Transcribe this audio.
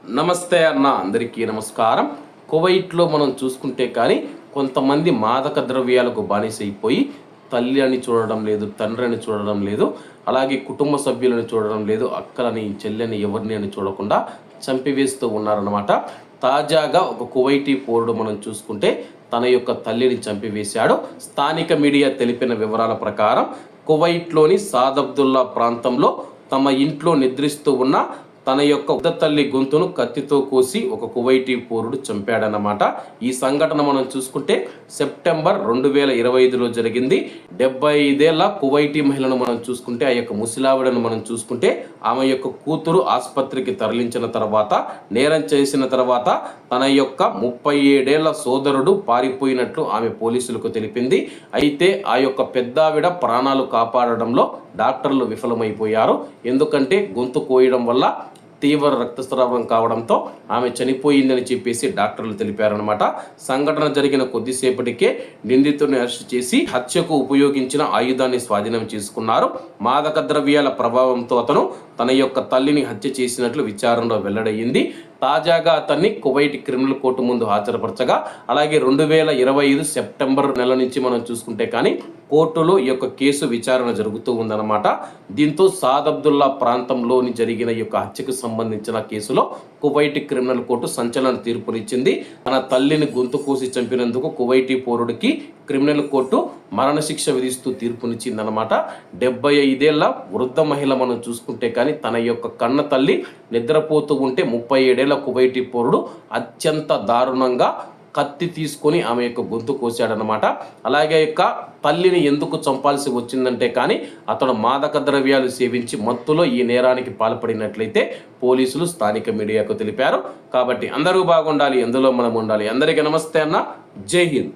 నమస్తే అన్న, అందరికీ నమస్కారం. కువైట్లో మనం చూసుకుంటే కానీ కొంతమంది మాదక ద్రవ్యాలకు బానిసైపోయి తల్లి అని చూడడం లేదు, తండ్రి అని చూడడం లేదు, అలాగే కుటుంబ సభ్యులను చూడడం లేదు, అక్కలని చెల్లెని ఎవరిని అని చూడకుండా చంపివేస్తూ ఉన్నారన్నమాట. తాజాగా ఒక కువైటీ పౌరుడు మనం చూసుకుంటే తన యొక్క తల్లిని చంపివేశాడు. స్థానిక మీడియా తెలిపిన వివరాల ప్రకారం కువైట్లోని సాదబ్దుల్లా ప్రాంతంలో తమ ఇంట్లో నిద్రిస్తూ ఉన్న తన యొక్క ఉద్ద తల్లి గొంతును కత్తితో కోసి ఒక కువైటీ పౌరుడు చంపాడన్నమాట. ఈ సంఘటన మనం చూసుకుంటే సెప్టెంబర్ 2025లో జరిగింది. 75 ఏళ్ల కువైటీ మహిళను మనం చూసుకుంటే, ఆ యొక్క ముసిలావిడను మనం చూసుకుంటే, ఆమె యొక్క కూతురు ఆసుపత్రికి తరలించిన తర్వాత, నేరం చేసిన తర్వాత తన యొక్క 37 ఏళ్ల సోదరుడు పారిపోయినట్లు ఆమె పోలీసులకు తెలిపింది. అయితే ఆ యొక్క పెద్దావిడ ప్రాణాలు కాపాడడంలో డాక్టర్లు విఫలమైపోయారు. ఎందుకంటే గొంతు కోయడం వల్ల తీవ్ర రక్తస్రావం కావడంతో ఆమె చనిపోయిందని చెప్పేసి డాక్టర్లు తెలిపారనమాట. సంఘటన జరిగిన కొద్దిసేపటికే నిందితుడిని అరెస్ట్ చేసి హత్యకు ఉపయోగించిన ఆయుధాన్ని స్వాధీనం చేసుకున్నారు. మాదక ద్రవ్యాల ప్రభావంతో అతను తన యొక్క తల్లిని హత్య చేసినట్లు విచారణలో వెల్లడయ్యింది. తాజాగా అతన్ని కువైట్ క్రిమినల్ కోర్టు ముందు హాజరుపరచగా, అలాగే 2025 సెప్టెంబర్ నెల నుంచి మనం చూసుకుంటే కానీ కోర్టులో ఈ యొక్క కేసు విచారణ జరుగుతూ ఉందన్నమాట. దీంతో సాదబ్దుల్లా ప్రాంతంలోని జరిగిన ఈ యొక్క హత్యకు సంబంధించిన కేసులో కువైట్ క్రిమినల్ కోర్టు సంచలన తీర్పునిచ్చింది. తన తల్లిని గొంతు కోసి చంపినందుకు కువైటీ పౌరుడికి క్రిమినల్ కోర్టు మరణశిక్ష విధిస్తూ తీర్పునిచ్చిందనమాట. 75 ఏళ్ల వృద్ధ మహిళ మనం చూసుకుంటే కానీ తన యొక్క కన్న తల్లి నిద్రపోతూ ఉంటే 37 ఏళ్ల కువైటీ పౌరుడు అత్యంత దారుణంగా కత్తి తీసుకొని ఆమె యొక్క గొంతు కోసాడనమాట. అలాగే యొక్క తల్లిని ఎందుకు చంపాల్సి వచ్చిందంటే కానీ అతడు మాదక ద్రవ్యాలు సేవించి మత్తులో ఈ నేరానికి పాల్పడినట్లయితే పోలీసులు స్థానిక మీడియాకు తెలిపారు. కాబట్టి అందరూ బాగుండాలి, ఎందులో మనం ఉండాలి. అందరికీ నమస్తే అన్న, జై హింద్.